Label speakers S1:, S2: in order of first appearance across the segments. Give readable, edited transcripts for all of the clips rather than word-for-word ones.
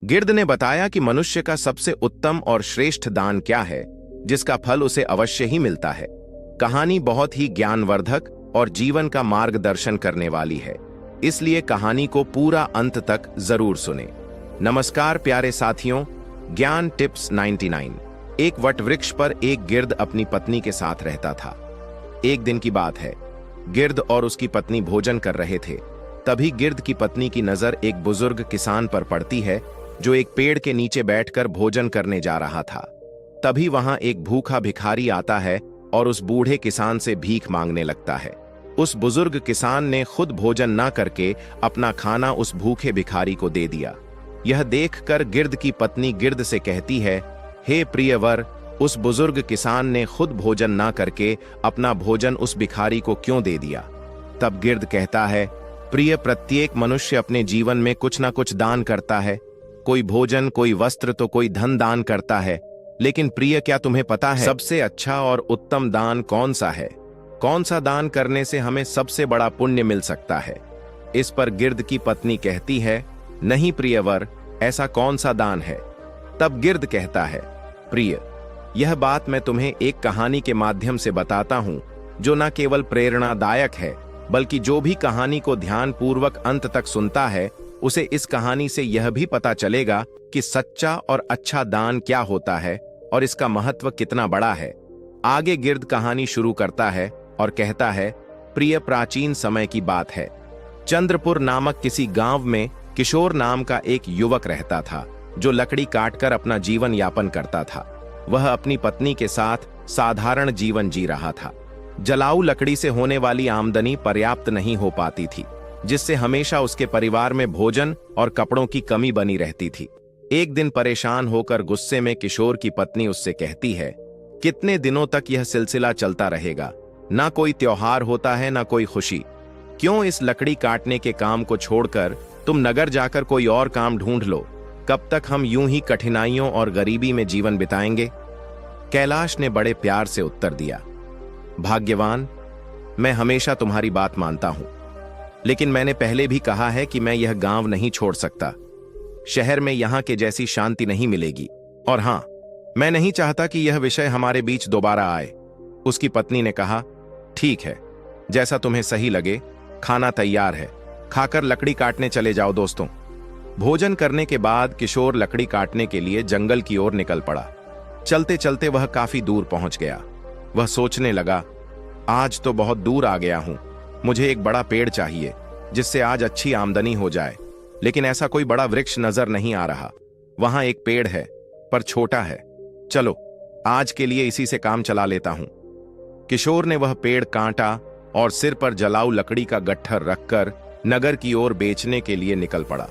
S1: गिर्द ने बताया कि मनुष्य का सबसे उत्तम और श्रेष्ठ दान क्या है, जिसका फल उसे अवश्य ही मिलता है। कहानी बहुत ही ज्ञानवर्धक और जीवन का मार्गदर्शन करने वाली है, इसलिए कहानी को पूरा अंत तक जरूर सुने। नमस्कार प्यारे साथियों, ज्ञान टिप्स 99। एक वटवृक्ष पर एक गिर्द अपनी पत्नी के साथ रहता था। एक दिन की बात है, गिर्द और उसकी पत्नी भोजन कर रहे थे। तभी गिर्द की पत्नी की नजर एक बुजुर्ग किसान पर पड़ती है, जो एक पेड़ के नीचे बैठकर भोजन करने जा रहा था। तभी वहां एक भूखा भिखारी आता है और उस बूढ़े किसान से भीख मांगने लगता है। उस बुजुर्ग किसान ने खुद भोजन न करके अपना खाना उस भूखे भिखारी को दे दिया। यह देखकर गिर्द की पत्नी गिर्द से कहती है, हे प्रियवर, उस बुजुर्ग किसान ने खुद भोजन ना करके अपना भोजन उस भिखारी को क्यों दे दिया? तब गिर्द कहता है, प्रिय, प्रत्येक मनुष्य अपने जीवन में कुछ ना कुछ दान करता है। कोई भोजन, कोई वस्त्र, तो कोई धन दान करता है। लेकिन प्रिय, क्या तुम्हें पता है सबसे अच्छा और उत्तम दान कौन सा है? कौन सा दान करने से हमें सबसे बड़ा पुण्य मिल सकता है? इस पर गिर्द की पत्नी कहती है, नहीं प्रियवर, ऐसा कौन सा दान है? तब गिर्द कहता है, प्रिय, यह बात मैं तुम्हें एक कहानी के माध्यम से बताता हूं, जो न केवल प्रेरणादायक है, बल्कि जो भी कहानी को ध्यानपूर्वक अंत तक सुनता है, उसे इस कहानी से यह भी पता चलेगा कि सच्चा और अच्छा दान क्या होता है और इसका महत्व कितना बड़ा है। आगे गिर्द कहानी शुरू करता है और कहता है, प्रिय, प्राचीन समय की बात है। चंद्रपुर नामक किसी गांव में किशोर नाम का एक युवक रहता था, जो लकड़ी काटकर अपना जीवन यापन करता था। वह अपनी पत्नी के साथ साधारण जीवन जी रहा था। जलाऊ लकड़ी से होने वाली आमदनी पर्याप्त नहीं हो पाती थी, जिससे हमेशा उसके परिवार में भोजन और कपड़ों की कमी बनी रहती थी। एक दिन परेशान होकर गुस्से में किशोर की पत्नी उससे कहती है, कितने दिनों तक यह सिलसिला चलता रहेगा? ना कोई त्योहार होता है, ना कोई खुशी। क्यों इस लकड़ी काटने के काम को छोड़कर तुम नगर जाकर कोई और काम ढूंढ लो? कब तक हम यूं ही कठिनाइयों और गरीबी में जीवन बिताएंगे? कैलाश ने बड़े प्यार से उत्तर दिया, भाग्यवान, मैं हमेशा तुम्हारी बात मानता हूं, लेकिन मैंने पहले भी कहा है कि मैं यह गांव नहीं छोड़ सकता। शहर में यहां के जैसी शांति नहीं मिलेगी। और हां, मैं नहीं चाहता कि यह विषय हमारे बीच दोबारा आए। उसकी पत्नी ने कहा, ठीक है, जैसा तुम्हें सही लगे। खाना तैयार है, खाकर लकड़ी काटने चले जाओ दोस्तों। भोजन करने के बाद किशोर लकड़ी काटने के लिए जंगल की ओर निकल पड़ा। चलते चलते वह काफी दूर पहुंच गया। वह सोचने लगा, आज तो बहुत दूर आ गया हूं। मुझे एक बड़ा पेड़ चाहिए, जिससे आज अच्छी आमदनी हो जाए। लेकिन ऐसा कोई बड़ा वृक्ष नजर नहीं आ रहा। वहां एक पेड़ है, पर छोटा है। चलो, आज के लिए इसी से काम चला लेता हूं। किशोर ने वह पेड़ काटा और सिर पर जलाऊ लकड़ी का गट्ठर रखकर नगर की ओर बेचने के लिए निकल पड़ा।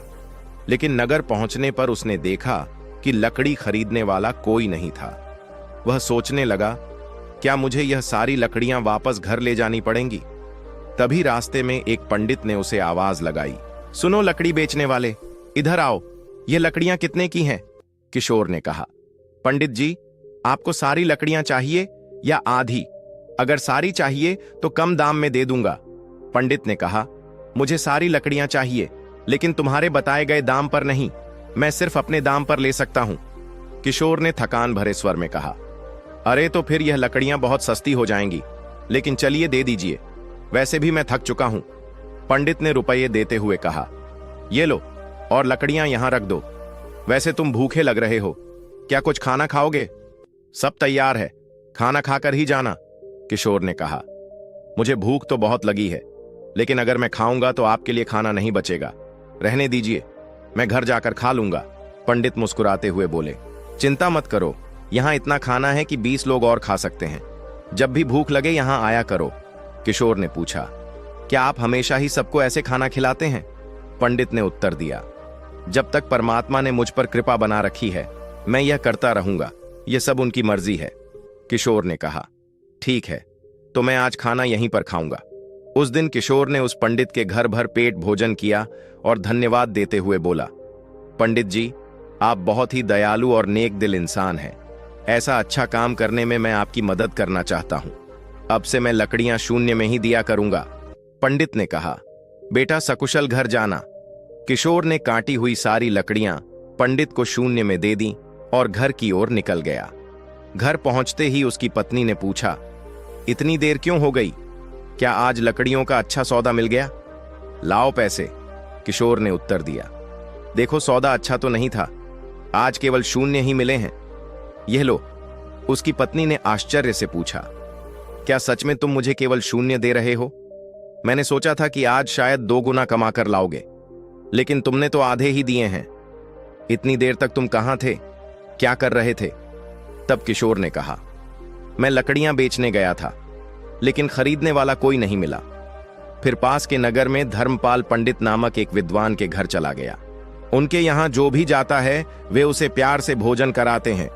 S1: लेकिन नगर पहुंचने पर उसने देखा कि लकड़ी खरीदने वाला कोई नहीं था। वह सोचने लगा, क्या मुझे यह सारी लकड़ियां वापस घर ले जानी पड़ेंगी? तभी रास्ते में एक पंडित ने उसे आवाज लगाई, सुनो लकड़ी बेचने वाले, इधर आओ, ये लकड़ियां कितने की हैं? किशोर ने कहा, पंडित जी, आपको सारी लकड़ियां चाहिए या आधी? अगर सारी चाहिए तो कम दाम में दे दूंगा। पंडित ने कहा, मुझे सारी लकड़ियां चाहिए, लेकिन तुम्हारे बताए गए दाम पर नहीं। मैं सिर्फ अपने दाम पर ले सकता हूं। किशोर ने थकान भरे स्वर में कहा, अरे तो फिर यह लकड़ियां बहुत सस्ती हो जाएंगी, लेकिन चलिए दे दीजिए, वैसे भी मैं थक चुका हूं। पंडित ने रुपये देते हुए कहा, ये लो और लकड़ियां यहां रख दो। वैसे तुम भूखे लग रहे हो, क्या कुछ खाना खाओगे? सब तैयार है, खाना खाकर ही जाना। किशोर ने कहा, मुझे भूख तो बहुत लगी है, लेकिन अगर मैं खाऊंगा तो आपके लिए खाना नहीं बचेगा। रहने दीजिए, मैं घर जाकर खा लूंगा। पंडित मुस्कुराते हुए बोले, चिंता मत करो, यहां इतना खाना है कि 20 लोग और खा सकते हैं। जब भी भूख लगे यहां आया करो। किशोर ने पूछा, क्या आप हमेशा ही सबको ऐसे खाना खिलाते हैं? पंडित ने उत्तर दिया, जब तक परमात्मा ने मुझ पर कृपा बना रखी है, मैं यह करता रहूंगा। यह सब उनकी मर्जी है। किशोर ने कहा, ठीक है, तो मैं आज खाना यहीं पर खाऊंगा। उस दिन किशोर ने उस पंडित के घर भर पेट भोजन किया और धन्यवाद देते हुए बोला, पंडित जी, आप बहुत ही दयालु और नेक दिल इंसान हैं। ऐसा अच्छा काम करने में मैं आपकी मदद करना चाहता हूं। अब से मैं लकड़ियां शून्य में ही दिया करूंगा। पंडित ने कहा, बेटा सकुशल घर जाना। किशोर ने काटी हुई सारी लकड़ियां पंडित को शून्य में दे दी और घर की ओर निकल गया। घर पहुंचते ही उसकी पत्नी ने पूछा, इतनी देर क्यों हो गई? क्या आज लकड़ियों का अच्छा सौदा मिल गया? लाओ पैसे, किशोर ने उत्तर दिया। देखो, सौदा अच्छा तो नहीं था, आज केवल शून्य ही मिले हैं। यह लो। उसकी पत्नी ने आश्चर्य से पूछा, क्या सच में तुम मुझे केवल शून्य दे रहे हो? मैंने सोचा था कि आज शायद 2 गुना कमा कर लाओगे, लेकिन तुमने तो आधे ही दिए हैं। इतनी देर तक तुम कहां थे? क्या कर रहे थे? तब किशोर ने कहा, मैं लकड़ियां बेचने गया था, लेकिन खरीदने वाला कोई नहीं मिला। फिर पास के नगर में धर्मपाल पंडित नामक एक विद्वान के घर चला गया। उनके यहां जो भी जाता है वे उसे प्यार से भोजन कराते हैं।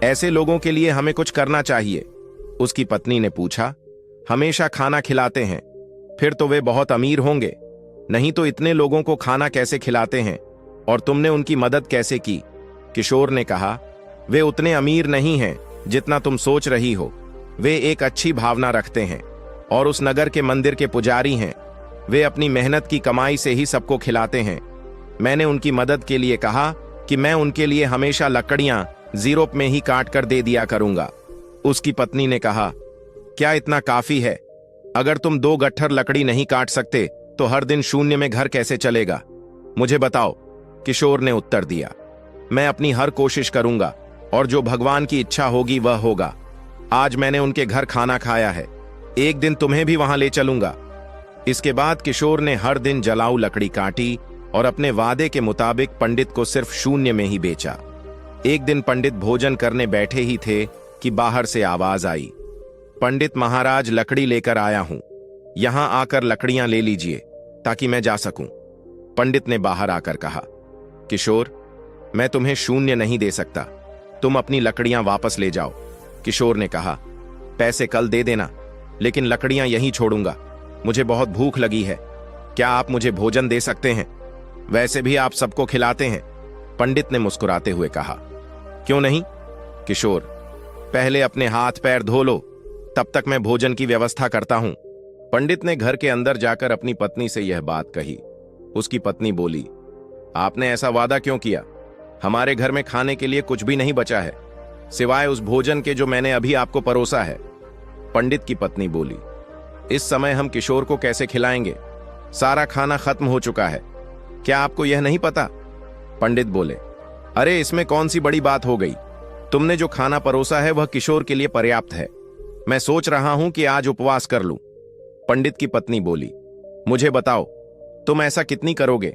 S1: ऐसे लोगों के लिए हमें कुछ करना चाहिए। उसकी पत्नी ने पूछा, हमेशा खाना खिलाते हैं? फिर तो वे बहुत अमीर होंगे, नहीं तो इतने लोगों को खाना कैसे खिलाते हैं? और तुमने उनकी मदद कैसे की? किशोर ने कहा, वे उतने अमीर नहीं हैं जितना तुम सोच रही हो। वे एक अच्छी भावना रखते हैं और उस नगर के मंदिर के पुजारी हैं। वे अपनी मेहनत की कमाई से ही सबको खिलाते हैं। मैंने उनकी मदद के लिए कहा कि मैं उनके लिए हमेशा लकड़ियां यूरोप में ही काट कर दे दिया करूंगा। उसकी पत्नी ने कहा, क्या इतना काफी है? अगर तुम 2 गट्ठर लकड़ी नहीं काट सकते तो हर दिन शून्य में घर कैसे चलेगा? मुझे बताओ, किशोर ने उत्तर दिया। मैं अपनी हर कोशिश करूंगा और जो भगवान की इच्छा होगी वह होगा। आज मैंने उनके घर खाना खाया है, एक दिन तुम्हें भी वहां ले चलूंगा। इसके बाद किशोर ने हर दिन जलाऊ लकड़ी काटी और अपने वादे के मुताबिक पंडित को सिर्फ शून्य में ही बेचा। एक दिन पंडित भोजन करने बैठे ही थे कि बाहर से आवाज आई, पंडित महाराज, लकड़ी लेकर आया हूं, यहां आकर लकड़ियां ले लीजिए ताकि मैं जा सकूं। पंडित ने बाहर आकर कहा, किशोर, मैं तुम्हें शून्य नहीं दे सकता, तुम अपनी लकड़ियां वापस ले जाओ। किशोर ने कहा, पैसे कल दे देना, लेकिन लकड़ियां यहीं छोड़ूंगा। मुझे बहुत भूख लगी है, क्या आप मुझे भोजन दे सकते हैं? वैसे भी आप सबको खिलाते हैं। पंडित ने मुस्कुराते हुए कहा, क्यों नहीं? किशोर, पहले अपने हाथ पैर धो लो, तब तक मैं भोजन की व्यवस्था करता हूं। पंडित ने घर के अंदर जाकर अपनी पत्नी से यह बात कही। उसकी पत्नी बोली, आपने ऐसा वादा क्यों किया? हमारे घर में खाने के लिए कुछ भी नहीं बचा है, सिवाय उस भोजन के जो मैंने अभी आपको परोसा है। पंडित की पत्नी बोली, इस समय हम किशोर को कैसे खिलाएंगे? सारा खाना खत्म हो चुका है, क्या आपको यह नहीं पता? पंडित बोले, अरे इसमें कौन सी बड़ी बात हो गई? तुमने जो खाना परोसा है वह किशोर के लिए पर्याप्त है। मैं सोच रहा हूं कि आज उपवास कर लूं। पंडित की पत्नी बोली, मुझे बताओ, तुम ऐसा कितनी करोगे?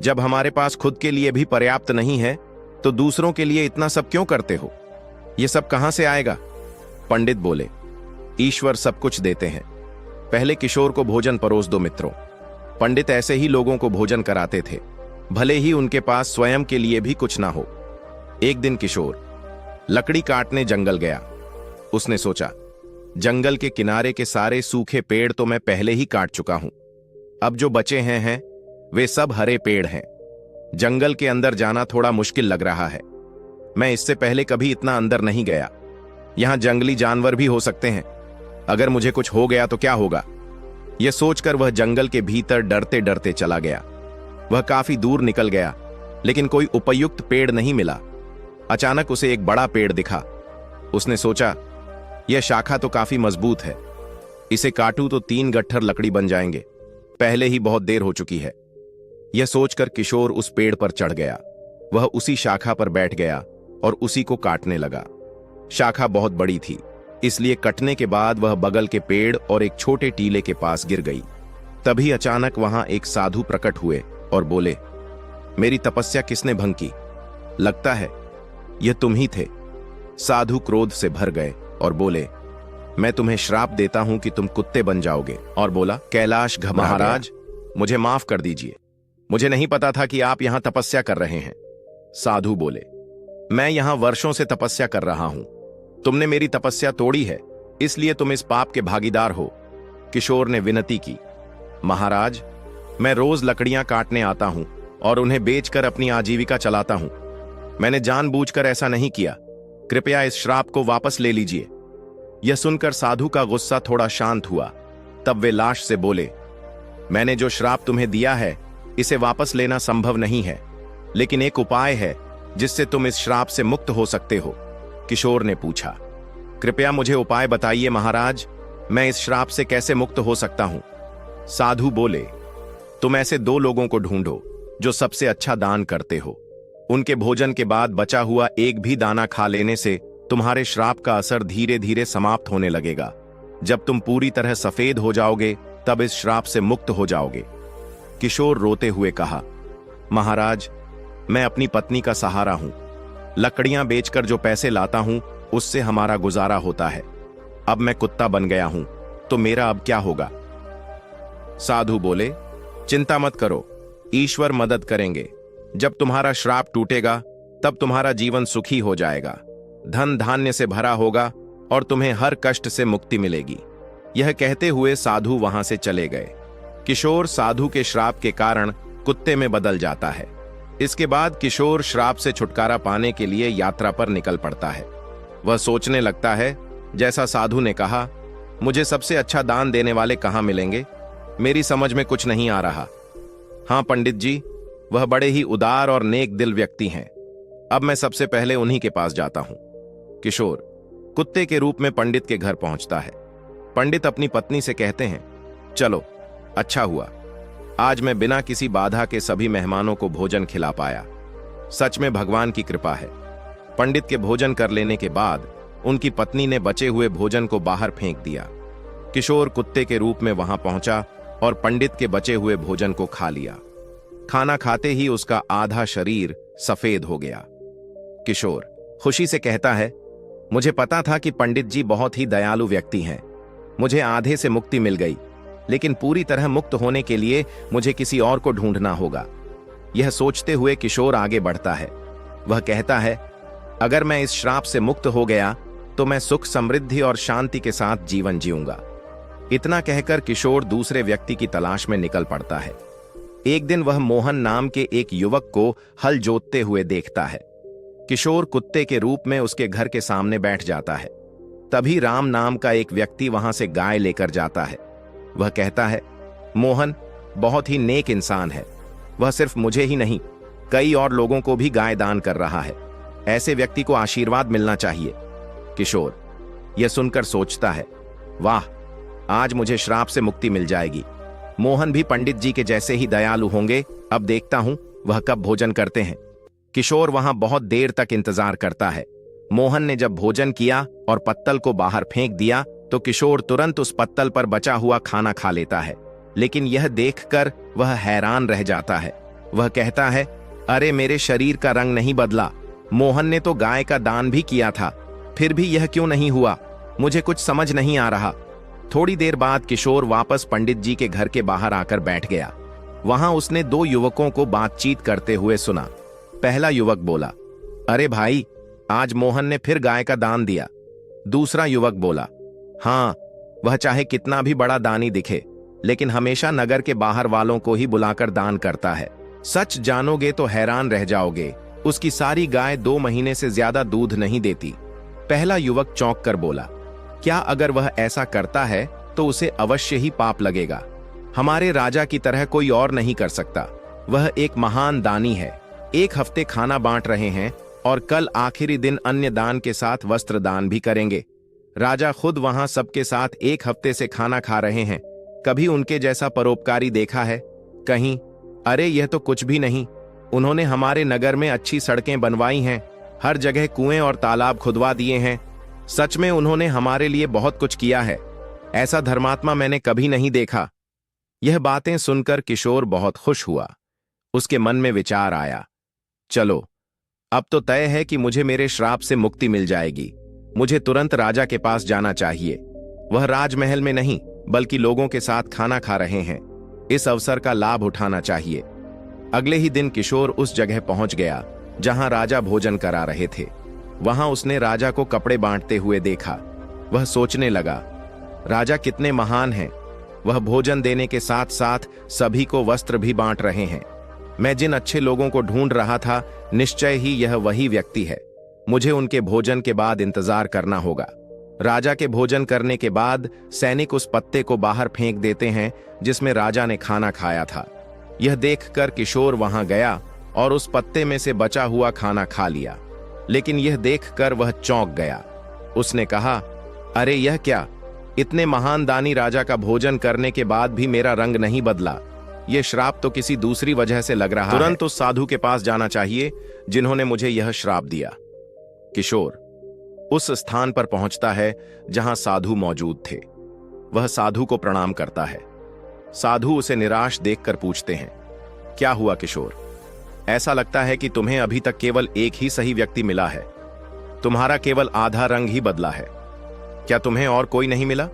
S1: जब हमारे पास खुद के लिए भी पर्याप्त नहीं है तो दूसरों के लिए इतना सब क्यों करते हो? यह सब कहां से आएगा? पंडित बोले, ईश्वर सब कुछ देते हैं, पहले किशोर को भोजन परोस दो मित्रों। पंडित ऐसे ही लोगों को भोजन कराते थे, भले ही उनके पास स्वयं के लिए भी कुछ ना हो। एक दिन किशोर लकड़ी काटने जंगल गया। उसने सोचा, जंगल के किनारे के सारे सूखे पेड़ तो मैं पहले ही काट चुका हूं, अब जो बचे हैं वे सब हरे पेड़ हैं। जंगल के अंदर जाना थोड़ा मुश्किल लग रहा है, मैं इससे पहले कभी इतना अंदर नहीं गया। यहां जंगली जानवर भी हो सकते हैं, अगर मुझे कुछ हो गया तो क्या होगा? यह सोचकर वह जंगल के भीतर डरते डरते चला गया। वह काफी दूर निकल गया, लेकिन कोई उपयुक्त पेड़ नहीं मिला। अचानक उसे एक बड़ा पेड़ दिखा। उसने सोचा, यह शाखा तो काफी मजबूत है, इसे काटूं तो 3 गट्ठर लकड़ी बन जाएंगे, पहले ही बहुत देर हो चुकी है। यह सोचकर किशोर उस पेड़ पर चढ़ गया। वह उसी शाखा पर बैठ गया और उसी को काटने लगा। शाखा बहुत बड़ी थी, इसलिए कटने के बाद वह बगल के पेड़ और एक छोटे टीले के पास गिर गई। तभी अचानक वहां एक साधु प्रकट हुए और बोले, मेरी तपस्या किसने भंग की? लगता है यह तुम ही थे। साधु क्रोध से भर गए और बोले, मैं तुम्हें श्राप देता हूं कि तुम कुत्ते बन जाओगे। और बोला, कैलाश महाराज, मुझे माफ कर दीजिए, मुझे नहीं पता था कि आप यहां तपस्या कर रहे हैं। साधु बोले, मैं यहां वर्षों से तपस्या कर रहा हूं, तुमने मेरी तपस्या तोड़ी है, इसलिए तुम इस पाप के भागीदार हो। किशोर ने विनती की, महाराज, मैं रोज लकड़ियां काटने आता हूं और उन्हें बेचकर अपनी आजीविका चलाता हूं, मैंने जानबूझकर ऐसा नहीं किया, कृपया इस श्राप को वापस ले लीजिए। यह सुनकर साधु का गुस्सा थोड़ा शांत हुआ। तब वे लाश से बोले, मैंने जो श्राप तुम्हें दिया है इसे वापस लेना संभव नहीं है, लेकिन एक उपाय है जिससे तुम इस श्राप से मुक्त हो सकते हो? किशोर ने पूछा। कृपया मुझे उपाय बताइए महाराज, मैं इस श्राप से कैसे मुक्त हो सकता हूं? साधु बोले, तुम ऐसे 2 लोगों को ढूंढो जो सबसे अच्छा दान करते हो। उनके भोजन के बाद बचा हुआ एक भी दाना खा लेने से तुम्हारे श्राप का असर धीरे धीरे समाप्त होने लगेगा। जब तुम पूरी तरह सफेद हो जाओगे तब इस श्राप से मुक्त हो जाओगे। किशोर रोते हुए कहा, महाराज, मैं अपनी पत्नी का सहारा हूं। लकड़ियां बेचकर जो पैसे लाता हूं उससे हमारा गुजारा होता है। अब मैं कुत्ता बन गया हूं तो मेरा अब क्या होगा? साधु बोले, चिंता मत करो, ईश्वर मदद करेंगे। जब तुम्हारा श्राप टूटेगा तब तुम्हारा जीवन सुखी हो जाएगा, धन धान्य से भरा होगा और तुम्हें हर कष्ट से मुक्ति मिलेगी। यह कहते हुए साधु वहां से चले गए। किशोर साधु के श्राप के कारण कुत्ते में बदल जाता है। इसके बाद किशोर श्राप से छुटकारा पाने के लिए यात्रा पर निकल पड़ता है। वह सोचने लगता है, जैसा साधु ने कहा, मुझे सबसे अच्छा दान देने वाले कहां मिलेंगे? मेरी समझ में कुछ नहीं आ रहा। हां पंडित जी, वह बड़े ही उदार और नेक दिल व्यक्ति हैं। अब मैं सबसे पहले उन्हीं के पास जाता हूं। किशोर कुत्ते के रूप में पंडित के घर पहुंचता है। पंडित अपनी पत्नी से कहते हैं, चलो, अच्छा हुआ, आज मैं बिना किसी बाधा के सभी मेहमानों को भोजन खिला पाया। सच में भगवान की कृपा है। पंडित के भोजन कर लेने के बाद उनकी पत्नी ने बचे हुए भोजन को बाहर फेंक दिया। किशोर कुत्ते के रूप में वहां पहुंचा और पंडित के बचे हुए भोजन को खा लिया। खाना खाते ही उसका आधा शरीर सफेद हो गया। किशोर खुशी से कहता है, मुझे पता था कि पंडित जी बहुत ही दयालु व्यक्ति हैं। मुझे आधे से मुक्ति मिल गई, लेकिन पूरी तरह मुक्त होने के लिए मुझे किसी और को ढूंढना होगा। यह सोचते हुए किशोर आगे बढ़ता है। वह कहता है, अगर मैं इस श्राप से मुक्त हो गया तो मैं सुख, समृद्धि और शांति के साथ जीवन जीऊंगा। इतना कहकर किशोर दूसरे व्यक्ति की तलाश में निकल पड़ता है। एक दिन वह मोहन नाम के एक युवक को हल जोतते हुए देखता है। किशोर कुत्ते के रूप में उसके घर के सामने बैठ जाता है। तभी राम नाम का एक व्यक्ति वहां से गाय लेकर जाता है। वह कहता है, मोहन बहुत ही नेक इंसान है। वह सिर्फ मुझे ही नहीं, कई और लोगों को भी गाय दान कर रहा है। ऐसे व्यक्ति को आशीर्वाद मिलना चाहिए। किशोर यह सुनकर सोचता है, वाह, आज मुझे श्राप से मुक्ति मिल जाएगी। मोहन भी पंडित जी के जैसे ही दयालु होंगे। अब देखता हूं वह कब भोजन करते हैं। किशोर वहां बहुत देर तक इंतजार करता है। मोहन ने जब भोजन किया और पत्तल को बाहर फेंक दिया तो किशोर तुरंत उस पत्तल पर बचा हुआ खाना खा लेता है। लेकिन यह देखकर वह हैरान रह जाता है। वह कहता है, अरे मेरे शरीर का रंग नहीं बदला। मोहन ने तो गाय का दान भी किया था, फिर भी यह क्यों नहीं हुआ? मुझे कुछ समझ नहीं आ रहा। थोड़ी देर बाद किशोर वापस पंडित जी के घर के बाहर आकर बैठ गया। वहां उसने 2 युवकों को बातचीत करते हुए सुना। पहला युवक बोला, अरे भाई, आज मोहन ने फिर गाय का दान दिया। दूसरा युवक बोला, हाँ, वह चाहे कितना भी बड़ा दानी दिखे, लेकिन हमेशा नगर के बाहर वालों को ही बुलाकर दान करता है। सच जानोगे तो हैरान रह जाओगे, उसकी सारी गाय 2 महीने से ज्यादा दूध नहीं देती। पहला युवक चौंक कर बोला, क्या अगर वह ऐसा करता है तो उसे अवश्य ही पाप लगेगा। हमारे राजा की तरह कोई और नहीं कर सकता। वह एक महान दानी है। 1 हफ्ते खाना बांट रहे हैं और कल आखिरी दिन अन्य दान के साथ वस्त्र दान भी करेंगे। राजा खुद वहां सबके साथ 1 हफ्ते से खाना खा रहे हैं। कभी उनके जैसा परोपकारी देखा है? कहीं? अरे यह तो कुछ भी नहीं। उन्होंने हमारे नगर में अच्छी सड़कें बनवाई हैं, हर जगह कुएं और तालाब खुदवा दिए हैं। सच में उन्होंने हमारे लिए बहुत कुछ किया है। ऐसा धर्मात्मा मैंने कभी नहीं देखा। यह बातें सुनकर किशोर बहुत खुश हुआ। उसके मन में विचार आया, चलो, अब तो तय है कि मुझे मेरे श्राप से मुक्ति मिल जाएगी। मुझे तुरंत राजा के पास जाना चाहिए। वह राजमहल में नहीं बल्कि लोगों के साथ खाना खा रहे हैं। इस अवसर का लाभ उठाना चाहिए। अगले ही दिन किशोर उस जगह पहुंच गया जहां राजा भोजन करा रहे थे। वहां उसने राजा को कपड़े बांटते हुए देखा। वह सोचने लगा, राजा कितने महान हैं। वह भोजन देने के साथ साथ सभी को वस्त्र भी बांट रहे हैं। मैं जिन अच्छे लोगों को ढूंढ रहा था, निश्चय ही यह वही व्यक्ति है। मुझे उनके भोजन के बाद इंतजार करना होगा। राजा के भोजन करने के बाद सैनिक उस पत्ते को बाहर फेंक देते हैं जिसमें राजा ने खाना खाया था। यह देखकर किशोर वहां गया और उस पत्ते में से बचा हुआ खाना खा लिया। लेकिन यह देखकर वह चौंक गया। उसने कहा, अरे यह क्या? इतने महान दानी राजा का भोजन करने के बाद भी मेरा रंग नहीं बदला। यह श्राप तो किसी दूसरी वजह से लग रहा है। तुरंत उस साधु के पास जाना चाहिए जिन्होंने मुझे यह श्राप दिया। किशोर उस स्थान पर पहुंचता है जहां साधु मौजूद थे। वह साधु को प्रणाम करता है। साधु उसे निराश देखकर पूछते हैं, क्या हुआ किशोर? ऐसा लगता है कि तुम्हें अभी तक केवल एक ही सही व्यक्ति मिला है। तुम्हारा केवल आधा रंग ही बदला है। क्या तुम्हें और कोई नहीं मिला?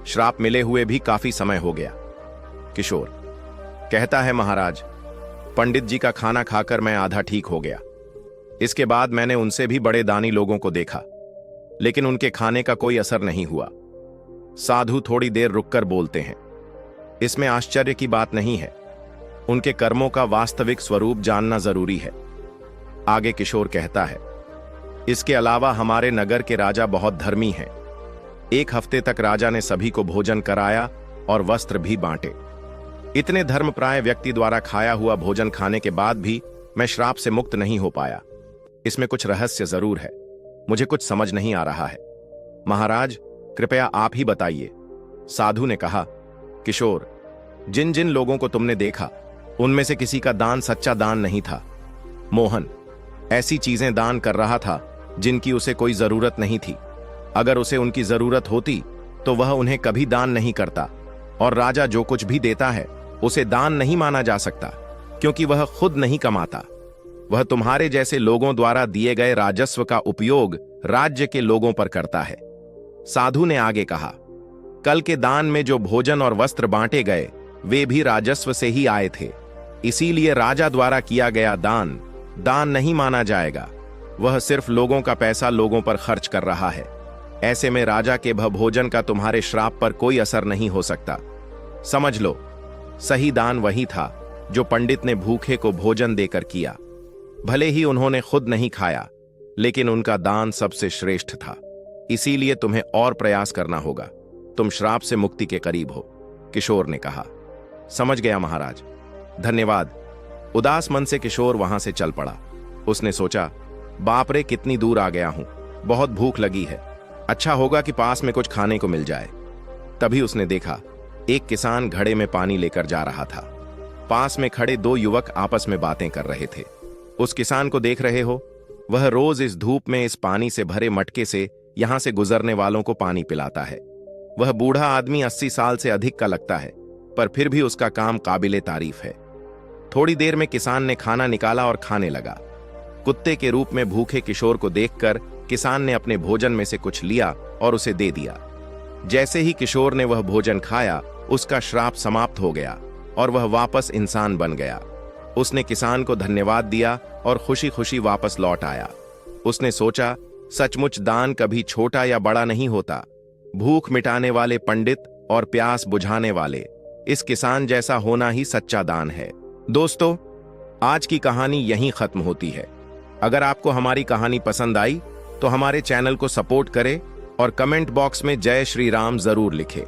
S1: श्राप मिले हुए भी काफी समय हो गया। किशोर कहता है, महाराज, पंडित जी का खाना खाकर मैं आधा ठीक हो गया। इसके बाद मैंने उनसे भी बड़े दानी लोगों को देखा, लेकिन उनके खाने का कोई असर नहीं हुआ। साधु थोड़ी देर रुककर बोलते हैं, इसमें आश्चर्य की बात नहीं है। उनके कर्मों का वास्तविक स्वरूप जानना जरूरी है। आगे किशोर कहता है, इसके अलावा हमारे नगर के राजा बहुत धर्मी हैं। एक हफ्ते तक राजा ने सभी को भोजन कराया और वस्त्र भी बांटे। इतने धर्मप्राय व्यक्ति द्वारा खाया हुआ भोजन खाने के बाद भी मैं श्राप से मुक्त नहीं हो पाया। इसमें कुछ रहस्य जरूर है। मुझे कुछ समझ नहीं आ रहा है। महाराज, कृपया आप ही बताइए। साधु ने कहा, किशोर, जिन जिन लोगों को तुमने देखा उनमें से किसी का दान सच्चा दान नहीं था। मोहन ऐसी चीजें दान कर रहा था जिनकी उसे कोई जरूरत नहीं थी। अगर उसे उनकी जरूरत होती तो वह उन्हें कभी दान नहीं करता। और राजा जो कुछ भी देता है उसे दान नहीं माना जा सकता, क्योंकि वह खुद नहीं कमाता। वह तुम्हारे जैसे लोगों द्वारा दिए गए राजस्व का उपयोग राज्य के लोगों पर करता है। साधु ने आगे कहा, कल के दान में जो भोजन और वस्त्र बांटे गए वे भी राजस्व से ही आए थे। इसीलिए राजा द्वारा किया गया दान दान नहीं माना जाएगा। वह सिर्फ लोगों का पैसा लोगों पर खर्च कर रहा है। ऐसे में राजा के भोजन का तुम्हारे श्राप पर कोई असर नहीं हो सकता। समझ लो, सही दान वही था जो पंडित ने भूखे को भोजन देकर किया। भले ही उन्होंने खुद नहीं खाया, लेकिन उनका दान सबसे श्रेष्ठ था। इसीलिए तुम्हें और प्रयास करना होगा। तुम श्राप से मुक्ति के करीब हो। किशोर ने कहा, समझ गया महाराज, धन्यवाद। उदास मन से किशोर वहां से चल पड़ा। उसने सोचा, बाप रे, कितनी दूर आ गया हूं। बहुत भूख लगी है। अच्छा होगा कि पास में कुछ खाने को मिल जाए। तभी उसने देखा, एक किसान घड़े में पानी लेकर जा रहा था। पास में खड़े दो युवक आपस में बातें कर रहे थे। उस किसान को देख रहे हो? वह रोज इस धूप में इस पानी से भरे मटके से यहां से गुजरने वालों को पानी पिलाता है। वह बूढ़ा आदमी 80 साल से अधिक का लगता है, पर फिर भी उसका काम काबिले तारीफ है। थोड़ी देर में किसान ने खाना निकाला और खाने लगा। कुत्ते के रूप में भूखे किशोर को देखकर किसान ने अपने भोजन में से कुछ लिया और उसे दे दिया। जैसे ही किशोर ने वह भोजन खाया, उसका श्राप समाप्त हो गया और वह वापस इंसान बन गया। उसने किसान को धन्यवाद दिया और खुशी खुशी वापस लौट आया। उसने सोचा, सचमुच दान कभी छोटा या बड़ा नहीं होता। भूख मिटाने वाले पंडित और प्यास बुझाने वाले इस किसान जैसा होना ही सच्चा दान है। दोस्तों, आज की कहानी यहीं खत्म होती है। अगर आपको हमारी कहानी पसंद आई तो हमारे चैनल को सपोर्ट करें और कमेंट बॉक्स में जय श्री राम जरूर लिखें।